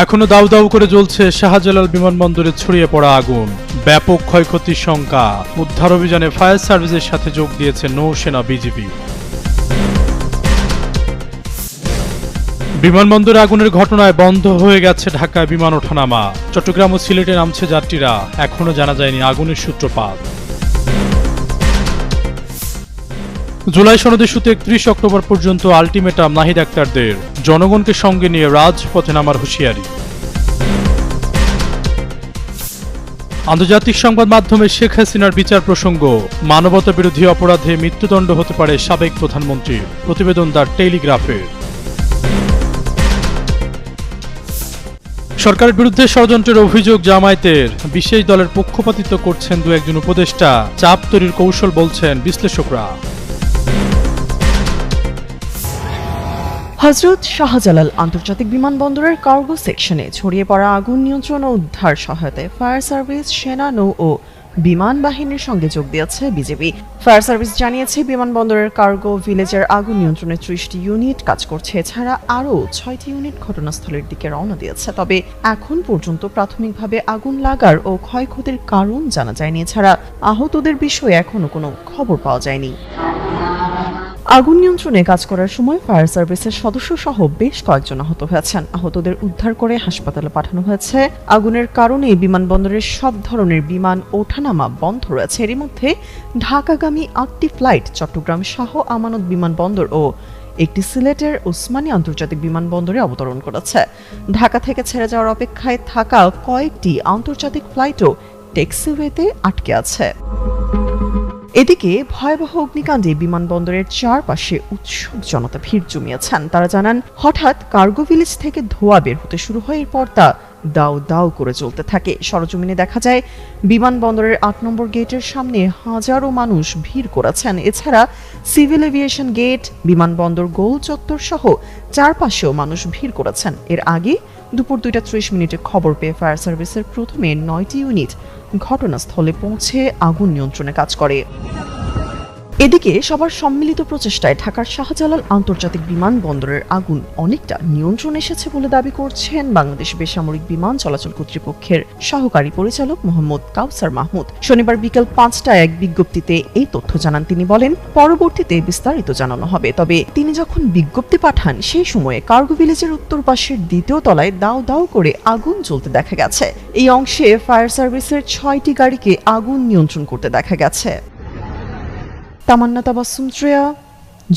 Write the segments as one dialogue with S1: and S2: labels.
S1: এখনো দাউ দাউ করে জ্বলছে শাহজালাল বিমানবন্দরে ছড়িয়ে পড়া আগুন। ব্যাপক ক্ষয়ক্ষতির শঙ্কা। উদ্ধার অভিযানে ফায়ার সার্ভিসের সাথে যোগ দিয়েছে নৌসেনা, বিজিবি। বিমানবন্দরে আগুনের ঘটনায় বন্ধ হয়ে গেছে ঢাকায় বিমান ওঠানামা। চট্টগ্রাম ও সিলেটে নামছে যাত্রীরা। এখনো জানা যায়নি আগুনের সূত্রপাত। জুলাই সনদ ইস্যুতে 31 অক্টোবর পর্যন্ত আলটিমেটাম নাহিদ আক্তারদের। জনগণকে সঙ্গে নিয়ে রাজপথে নামার হুঁশিয়ারি। আন্তর্জাতিক সংবাদ মাধ্যমে শেখ হাসিনার বিচার প্রসঙ্গ। মানবতা বিরোধী অপরাধে মৃত্যুদণ্ড হতে পারে সাবেক প্রধানমন্ত্রীর। প্রতিবেদন দ্য টেলিগ্রাফের। সরকারের বিরুদ্ধে ষড়যন্ত্রের অভিযোগ জামায়াতের। বিশেষ দলের পক্ষপাতিত্ব করছেন দু একজন উপদেষ্টা। চাপ তৈরির কৌশল বলছেন বিশ্লেষকরা।
S2: হযরত শাহজালাল আন্তর্জাতিক বিমানবন্দরের কার্গো সেকশনে ছড়িয়ে পড়া আগুন নিয়ন্ত্রণ ও উদ্ধার সহায়তায় ফায়ার সার্ভিস, সেনা, নৌ ও বিমান বাহিনীর সঙ্গে যোগ দিয়েছে বিজিবি। ফায়ার সার্ভিস জানিয়েছে, বিমানবন্দরের কার্গো ভিলেজের আগুন নিয়ন্ত্রণে 30টি ইউনিট কাজ করছে। এছাড়া আরও 6টি ইউনিট ঘটনাস্থলের দিকে রওনা দিয়েছে। তবে এখন পর্যন্ত প্রাথমিকভাবে আগুন লাগার ও ক্ষয়ক্ষতির কারণ জানা যায়নি। এছাড়া আহতদের বিষয়ে এখনো কোনো খবর পাওয়া যায়নি। আগুন নিয়ন্ত্রণে কাজ করার সময় ফায়ার সার্ভিসের সদস্য সহ বেশ কয়েকজন আহত হয়েছেন। আহতদের উদ্ধার করে হাসপাতালে পাঠানো হয়েছে। আগুনের কারণে বিমানবন্দরের সব ধরনের বিমান ওঠানামা বন্ধ রয়েছে। এরই মধ্যে ঢাকাগামী 8টি ফ্লাইট চট্টগ্রাম শাহ আমানত বিমানবন্দর ও একটি সিলেটের ওসমানী আন্তর্জাতিক বিমানবন্দরে অবতরণ করেছে। ঢাকা থেকে ছেড়ে যাওয়ার অপেক্ষায় থাকা কয়েকটি আন্তর্জাতিক ফ্লাইটও ট্যাক্সিওয়েতে আটকে আছে। এদিকে ভয়াবহ অগ্নিকাণ্ডে বিমানবন্দরের চারপাশে উৎসুক জনতা ভিড় জমিয়েছেন। তারা জানান, হঠাৎ কার্গো ভিলেজ থেকে ধোঁয়া বের হতে শুরু হয়, এরপর তা দাউ দাউ করে চলতে থাকে। সরজমিনে দেখা যায়, বিমানবন্দরের 8 নম্বর গেটের সামনে হাজারো মানুষ ভিড় করেছেন। এছাড়া সিভিল এভিয়েশন গেট, বিমানবন্দর গোল চত্বর সহ চারপাশেও মানুষ ভিড় করেছেন। এর আগে দুপুর 2টা 30 খবর পেয়ে ফায়ার সার্ভিসের প্রথমে 9টি ইউনিট ঘটনাস্থলে পৌঁছে আগুন নিয়ন্ত্রণে কাজ করে। এদিকে সবার সম্মিলিত প্রচেষ্টায় ঢাকার শাহজালাল আন্তর্জাতিক বিমানবন্দরের আগুন অনেকটা নিয়ন্ত্রণে এসেছে বলে দাবি করছেন বাংলাদেশ বেসামরিক বিমান চলাচল কর্তৃপক্ষের সহকারী পরিচালক মোহাম্মদ কাউসার মাহমুদ। শনিবার বিকেল 5টায় এক বিজ্ঞপ্তিতে এই তথ্য জানান তিনি। বলেন, পরবর্তীতে বিস্তারিত জানানো হবে। তবে তিনি যখন বিজ্ঞপ্তি পাঠান, সেই সময়ে কার্গো ভিলেজের উত্তর পাশের 2য় তলায় দাউ দাউ করে আগুন জ্বলতে দেখা গেছে। এই অংশে ফায়ার সার্ভিসের 6টি গাড়িকে আগুন নিয়ন্ত্রণ করতে দেখা গেছে। তামান্না তাবাসসুম শ্রেয়া,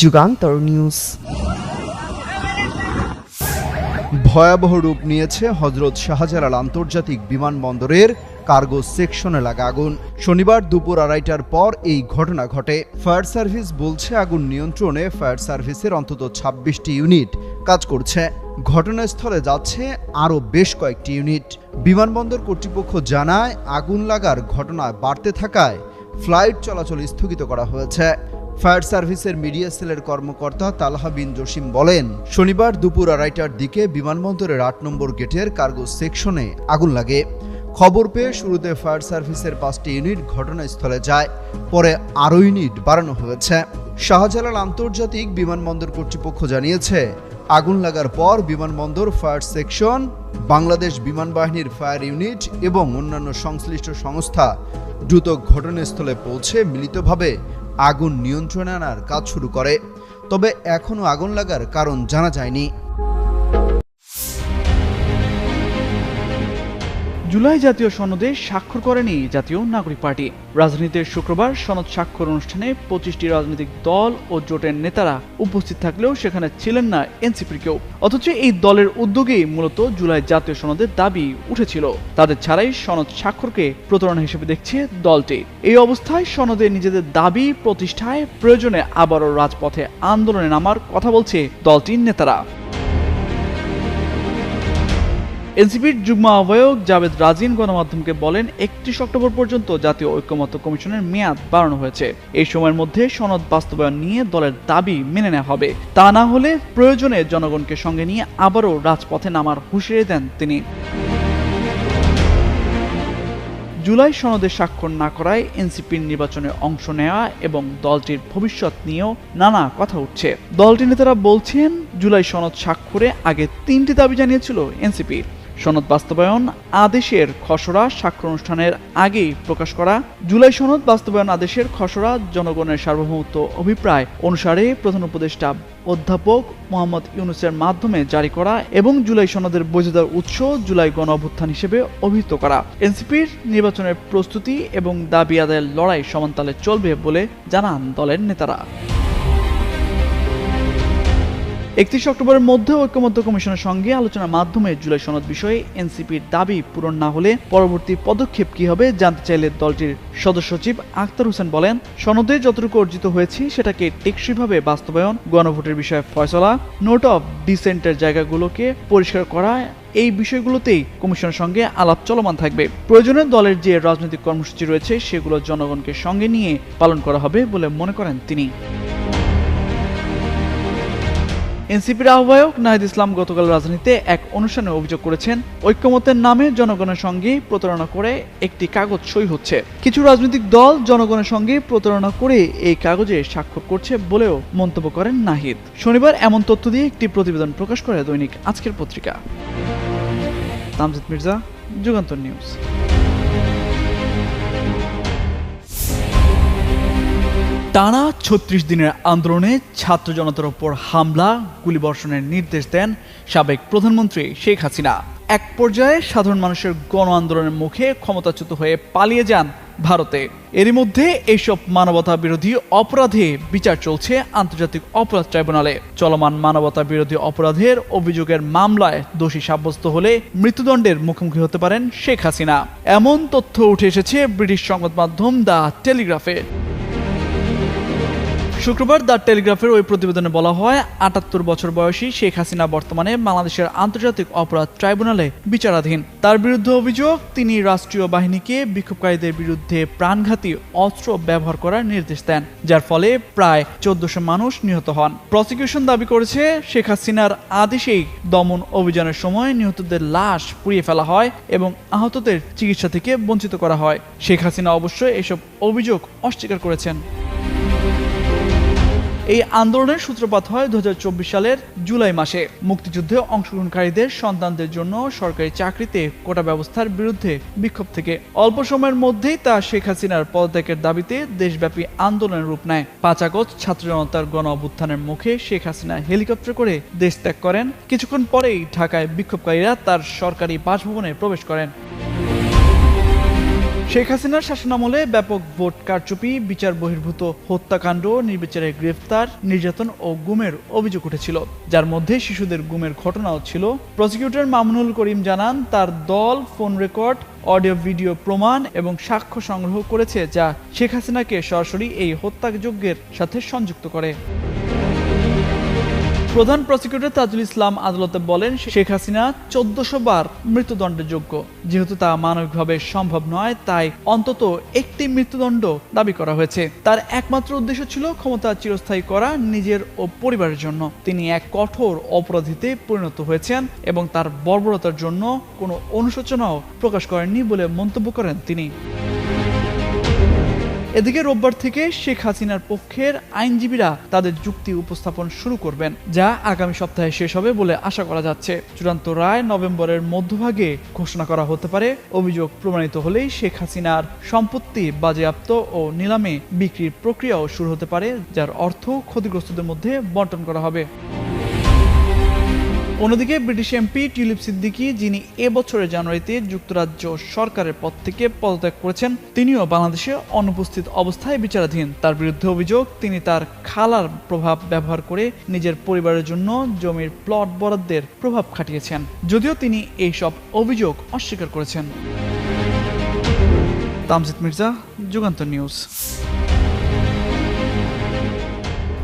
S2: যুগান্তর নিউজ।
S3: ভয়াবহ রূপ নিয়েছে হযরত শাহজালাল আন্তর্জাতিক বিমানবন্দরের কার্গো সেকশনে লাগা আগুন। শনিবার দুপুর 2:30টার পর এই ঘটনা ঘটে। ফায়ার সার্ভিস বলছে, আগুন নিয়ন্ত্রণে ফায়ার সার্ভিসের অন্তত 26টি ইউনিট কাজ করছে। ঘটনাস্থলে যাচ্ছে আরও বেশ কয়েকটি ইউনিট। বিমানবন্দর কর্তৃপক্ষ জানায়, আগুন লাগার ঘটনা বাড়তে থাকায় ফ্লাইট চলাচল স্থগিত করা হয়েছে। ফায়ার সার্ভিসের মিডিয়া সেলের কর্মকর্তা তালহা বিন জসিম বলেন, শনিবার দুপুর 2:30টার দিকে বিমানবন্দরের 8 নম্বর গেটের কার্গো সেকশনে আগুন লাগে। খবর পেয়ে শুরুতে ফায়ার সার্ভিসের 5টি ইউনিট ঘটনাস্থলে যায়। পরে আরও ইউনিট বাড়ানো হয়েছে। শাহজালাল আন্তর্জাতিক বিমানবন্দর কর্তৃপক্ষ জানিয়েছে, আগুন লাগার পর বিমানবন্দর ফায়ার সেকশন, বাংলাদেশ বিমান বাহিনীর ফায়ার ইউনিট এবং অন্যান্য সংশ্লিষ্ট সংস্থা দ্রুত ঘটনাস্থলে পৌঁছে মিলিতভাবে আগুন নিয়ন্ত্রণে আনার কাজ শুরু করে। তবে এখনও আগুন লাগার কারণ জানা যায়নি।
S4: জুলাই জাতীয় সনদে স্বাক্ষর করেনি জাতীয় নাগরিক পার্টি। রাজধানীতে শুক্রবার সনদ স্বাক্ষর অনুষ্ঠানে 25টি রাজনৈতিক দল ও জোটের নেতারা উপস্থিত থাকলেও সেখানে ছিলেন না এনসিপির কেউ। অথচ এই দলের উদ্যোগেই মূলত জুলাই জাতীয় সনদের দাবি উঠেছিল। তাদের ছাড়াই সনদ স্বাক্ষরকে প্রতারণা হিসেবে দেখছে দলটি। এই অবস্থায় সনদে নিজেদের দাবি প্রতিষ্ঠায় প্রয়োজনে আবারও রাজপথে আন্দোলনে নামার কথা বলছে দলটির নেতারা। এনসিপির যুগ্ম আহ্বায়ক জাভেদ রাজিন গণমাধ্যমকে বলেন, 31 অক্টোবর পর্যন্ত জাতীয় ঐক্যমত্য কমিশনের মেয়াদ বাড়ানো হয়েছে। এই সময়ের মধ্যে সনদ বাস্তবায়ন নিয়ে দলের দাবি মেনে নেওয়া হবে। তা না হলে প্রয়োজনে জনগণকে সঙ্গে নিয়ে আবারও রাজপথে নামার হুঁশিয়ারি দেন তিনি। জুলাই সনদে স্বাক্ষর না করায় এনসিপির নির্বাচনে অংশ নেওয়া এবং দলটির ভবিষ্যৎ নিয়েও নানা কথা উঠছে। দলটির নেতারা বলছেন, জুলাই সনদ স্বাক্ষরে আগে 3টি দাবি জানিয়েছিল এনসিপি। সনদ বাস্তবায়ন আদেশের খসড়া স্বাক্ষর অনুষ্ঠানের আগেই প্রকাশ করা। জুলাই সনদ বাস্তবায়ন আদেশের খসড়া জনগণের সার্বভৌমত্ব অভিপ্রায় অনুসারে প্রধান উপদেষ্টা অধ্যাপক মোহাম্মদ ইউনূসের মাধ্যমে জারি করা এবং জুলাই সনদের বৈধতার উৎস জুলাই গণ অভ্যুত্থান হিসেবে অভিহিত করা। এনসিপির নির্বাচনের প্রস্তুতি এবং দাবি আদায়ের লড়াই সমানতালে চলবে বলে জানান দলের নেতারা। 31 অক্টোবরের মধ্যে ঐকমত্য কমিশনের সঙ্গে আলোচনার মাধ্যমে জুলাই সনদ বিষয়ে এনসিপির দাবি পূরণ না হলে পরবর্তী পদক্ষেপ কি হবে জানতে চাইলে দলটির সদস্য সচিব আখতার হোসেন বলেন, সনদে যতটুকু অর্জিত হয়েছে সেটাকে টেকসইভাবে বাস্তবায়ন, গণভোটের বিষয়ে ফয়সলা, নোট অফ ডিসেন্টের জায়গাগুলোকে পরিষ্কার করা, এই বিষয়গুলোতেই কমিশনের সঙ্গে আলাপ চলমান থাকবে। প্রয়োজনে দলের যে রাজনৈতিক কর্মসূচি রয়েছে সেগুলো জনগণকে সঙ্গে নিয়ে পালন করা হবে বলে মনে করেন তিনি। এনসিপির আহ্বায়ক নাহিদ ইসলাম গতকাল রাজধানীতে এক অনুষ্ঠানে অভিযোগ করেছেন, ঐক্যমত্যের নামে জনগণের সঙ্গে প্রতারণা করে একটি কাগজ সই হচ্ছে। কিছু রাজনৈতিক দল জনগণের সঙ্গে প্রতারণা করে এই কাগজে স্বাক্ষর করছে বলেও মন্তব্য করেন নাহিদ। শনিবার এমন তথ্য দিয়ে একটি প্রতিবেদন প্রকাশ করে দৈনিক আজকের পত্রিকা। তামজিদ মির্জা, যুগান্তর নিউজ। টানা ৩৬ দিনের আন্দোলনে ছাত্র জনতার উপর হামলা, গুলিবর্ষণের নির্দেশ দেন সাবেক প্রধানমন্ত্রী শেখ হাসিনা। এক পর্যায়ে সাধারণ মানুষের গণ আন্দোলনের মুখে ক্ষমতাচ্যুত হয়ে পালিয়ে যান ভারতে। এরই মধ্যে এইসব মানবতা বিরোধী অপরাধে বিচার চলছে আন্তর্জাতিক অপরাধ ট্রাইব্যুনালে। চলমান মানবতা বিরোধী অপরাধের অভিযোগের মামলায় দোষী সাব্যস্ত হলে মৃত্যুদণ্ডের মুখোমুখি হতে পারেন শেখ হাসিনা। এমন তথ্য উঠে এসেছে ব্রিটিশ সংবাদ মাধ্যম দ্য টেলিগ্রাফে। শুক্রবার দ্য টেলিগ্রাফের ওই প্রতিবেদনে বলা হয়, ৭৮ বছর বয়সী শেখ হাসিনা বর্তমানে বাংলাদেশের আন্তর্জাতিক অপরাধ ট্রাইব্যুনালে বিচারাধীন। তার বিরুদ্ধে অভিযোগ, তিনি রাষ্ট্রীয় বাহিনীকে বিক্ষোভকারীদের বিরুদ্ধে প্রাণঘাতী অস্ত্র ব্যবহার করার নির্দেশ দেন, যার ফলে প্রায় ১৪০০ মানুষ নিহত হন। প্রসিকিউশন দাবি করেছে, শেখ হাসিনার আদেশেই দমন অভিযানের সময় নিহতদের লাশ পুড়িয়ে ফেলা হয় এবং আহতদের চিকিৎসা থেকে বঞ্চিত করা হয়। শেখ হাসিনা অবশ্যই এসব অভিযোগ অস্বীকার করেছেন। এই আন্দোলনের সূত্রপাত হয় ২০২৪ সালের জুলাই মাসে। মুক্তিযুদ্ধে অংশগ্রহণকারীদের সন্তানদের জন্য সরকারি চাকরিতে কোটা ব্যবস্থার বিরুদ্ধে বিক্ষোভ থেকে অল্প সময়ের মধ্যেই তা শেখ হাসিনার পদত্যাগের দাবিতে দেশব্যাপী আন্দোলনের রূপ নেয়। ৫ আগস্ট ছাত্র জনতার গণ অভ্যুত্থানের মুখে শেখ হাসিনা হেলিকপ্টার করে দেশ ত্যাগ করেন। কিছুক্ষণ পরেই ঢাকায় বিক্ষোভকারীরা তার সরকারি বাসভবনে প্রবেশ করেন। শেখ হাসিনার শাসনামলে ব্যাপক ভোট কারচুপি, বিচার বহির্ভূত হত্যাকাণ্ড, নির্বিচারে গ্রেফতার, নির্যাতন ও গুমের অভিযোগ উঠেছিল, যার মধ্যে শিশুদের গুমের ঘটনাও ছিল। প্রসিকিউটর মামুনুল করিম জানান, তার দল ফোন রেকর্ড, অডিও ভিডিও প্রমাণ এবং সাক্ষ্য সংগ্রহ করেছে যা শেখ হাসিনাকে সরাসরি এই হত্যাযজ্ঞের সাথে সংযুক্ত করে। প্রধান প্রসিকিউটর তাজুল ইসলাম আদালতে বলেন, শেখ হাসিনা ১৪০০ বার মৃত্যুদণ্ডের যোগ্য। যেহেতু তা মানবিকভাবে সম্ভব নয়, তাই অন্তত একটি মৃত্যুদণ্ড দাবি করা হয়েছে। তার একমাত্র উদ্দেশ্য ছিল ক্ষমতা চিরস্থায়ী করা নিজের ও পরিবারের জন্য। তিনি এক কঠোর অপরাধীতে পরিণত হয়েছেন এবং তার বর্বরতার জন্য কোনো অনুশোচনাও প্রকাশ করেননি বলে মন্তব্য করেন তিনি। এদিকে রোববার থেকে শেখ হাসিনার পক্ষের আইনজীবীরা তাদের যুক্তি উপস্থাপন শুরু করবেন, যা আগামী সপ্তাহে শেষ হবে বলে আশা করা যাচ্ছে। চূড়ান্ত রায় নভেম্বরের মধ্যভাগে ঘোষণা করা হতে পারে। অভিযোগ প্রমাণিত হলেই শেখ হাসিনার সম্পত্তি বাজেয়াপ্ত ও নিলামে বিক্রির প্রক্রিয়াও শুরু হতে পারে, যার অর্থ ক্ষতিগ্রস্তদের মধ্যে বণ্টন করা হবে। অন্যদিকে ব্রিটিশ এমপি টিউলিপ সিদ্দিকী, যিনি এবছরের জানুয়ারিতে যুক্তরাজ্য সরকারের পদ থেকে পদত্যাগ করেছেন, তিনিও বাংলাদেশে অনুপস্থিত অবস্থায় বিচারাধীন। তার বিরুদ্ধে অভিযোগ, তিনি তার খালার প্রভাব ব্যবহার করে নিজের পরিবারের জন্য জমির প্লট বরাদ্দের প্রভাব খাটিয়েছেন, যদিও তিনি এই সব অভিযোগ অস্বীকার করেছেন। তামজিদ মির্জা, যুগান্তর নিউজ।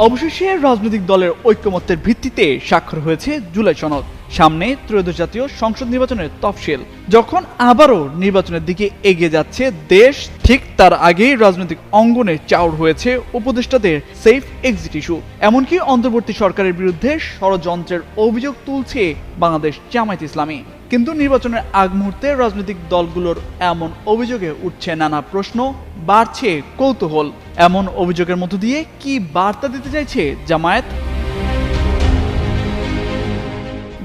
S4: অবশেষে রাজনৈতিক দলের ঐক্যমত্যের ভিত্তিতে স্বাক্ষর হয়েছে জুলাই সনদ। সামনে ত্রয়োদশ জাতীয় সংসদ নির্বাচনের তফসিল। যখন আবারও নির্বাচনের দিকে এগিয়ে যাচ্ছে দেশ, ঠিক তার আগেই রাজনৈতিক অঙ্গনে চাউর হয়েছে উপদেষ্টাদের সেফ এক্সিট ইস্যু। এমনকি অন্তর্বর্তী সরকারের বিরুদ্ধে ষড়যন্ত্রের অভিযোগ তুলছে বাংলাদেশ জামায়াতে ইসলামী। কিন্তু নির্বাচনের আগ মুহূর্তে রাজনৈতিক দলগুলোর এমন অভিযোগে উঠছে নানা প্রশ্ন, বাড়ছে কৌতূহল। এমন অভিযোগের মধ্য দিয়ে কি বার্তা দিতে চাইছে জামায়াত?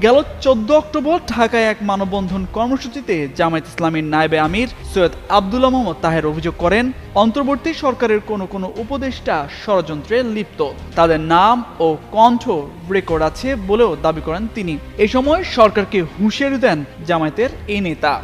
S4: গেল 14 অক্টোবর ঢাকায় এক মানববন্ধন কর্মসূচিতে জামায়াত ইসলামীর নায়েবে আমির সৈয়দ আব্দুল্লাহ মোহাম্মদ তাহের অভিযোগ করেন, অন্তর্বর্তী সরকারের কোনো উপদেষ্টা ষড়যন্ত্রে লিপ্ত। তাদের নাম ও কণ্ঠ রেকর্ড আছে বলেও দাবি করেন তিনি। এই সময় সরকারকে হুঁশিয়ারি দেন জামায়াতের এই নেতা।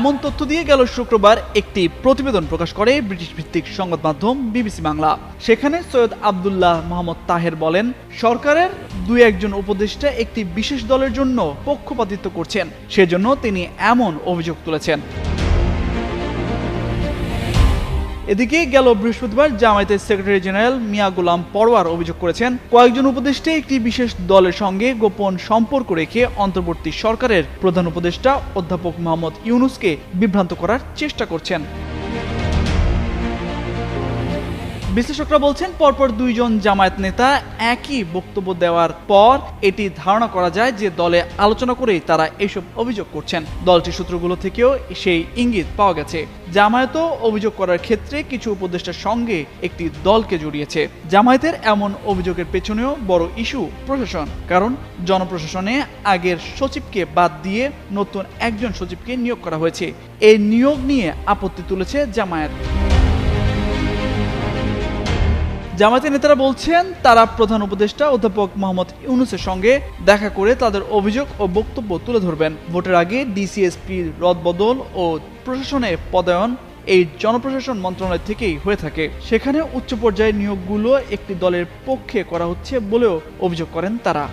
S4: এমন তথ্য দিয়ে গেল শুক্রবার একটি প্রতিবেদন প্রকাশ করে ব্রিটিশ ভিত্তিক সংবাদ মাধ্যম বিবিসি বাংলা। সেখানে সৈয়দ আব্দুল্লাহ মোহাম্মদ তাহের বলেন, সরকারের 2-1 উপদেষ্টা একটি বিশেষ দলের জন্য পক্ষপাতিত্ব করছেন, সেজন্য তিনি এমন অভিযোগ তুলেছেন। এদিকে গেল বৃহস্পতিবার জামায়াতের সেক্রেটারি জেনারেল মিয়া গোলাম পরোয়ার অভিযোগ করেছেন, কয়েকজন উপদেষ্টা একটি বিশেষ দলের সঙ্গে গোপন সম্পর্ক রেখে অন্তর্বর্তী সরকারের প্রধান উপদেষ্টা অধ্যাপক মোহাম্মদ ইউনূসকে বিভ্রান্ত করার চেষ্টা করছেন। বিশ্লেষকরা বলছেন, পরপর 2 জন জামায়াত নেতা একই বক্তব্য দেওয়ার পর এটি ধারণা করা যায় যে দলে আলোচনা করেই তারা এসব অভিযোগ করছেন। দলটির সূত্রগুলো থেকেও সেই ইঙ্গিত পাওয়া গেছে। জামায়াতও অভিযোগ করার ক্ষেত্রে কিছু উপদেষ্টার সঙ্গে একটি দলকে জড়িয়েছে। জামায়াতের এমন অভিযোগের পেছনেও বড় ইস্যু প্রশাসন, কারণ জনপ্রশাসনে আগের সচিবকে বাদ দিয়ে নতুন একজন সচিবকে নিয়োগ করা হয়েছে। এই নিয়োগ নিয়ে আপত্তি তুলেছে জামায়াত। জামায়াতের নেতারা বলছেন, তারা প্রধান উপদেষ্টা অধ্যাপক মোহাম্মদ ইউনূসের সঙ্গে দেখা করে তাদের অভিযোগ ও বক্তব্য তুলে ধরবেন। ভোটের আগে ডিসিএসপি রদবদল ও প্রশাসনে পদায়ন এই জনপ্রশাসন মন্ত্রণালয় থেকেই হয়ে থাকে। সেখানে উচ্চ পর্যায়ের নিয়োগগুলো একটি দলের পক্ষে করা হচ্ছে বলেও অভিযোগ করেন তারা।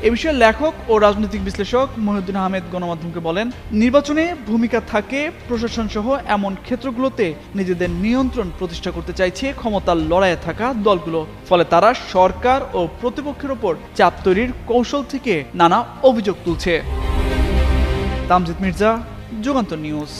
S4: এ বিষয়ে লেখক ও রাজনৈতিক বিশ্লেষক মহিউদ্দিন আহমেদ গণমাধ্যমকে বলেন, নির্বাচনে ভূমিকা থাকে প্রশাসন সহ এমন ক্ষেত্রগুলোতে নিজেদের নিয়ন্ত্রণ প্রতিষ্ঠা করতে চাইছে ক্ষমতার লড়াইয়ে থাকা দলগুলো। ফলে তারা সরকার ও প্রতিপক্ষের ওপর চাপ তৈরির কৌশল থেকে নানা অভিযোগ তুলছে। তামজিদ মির্জা, যুগান্তর নিউজ।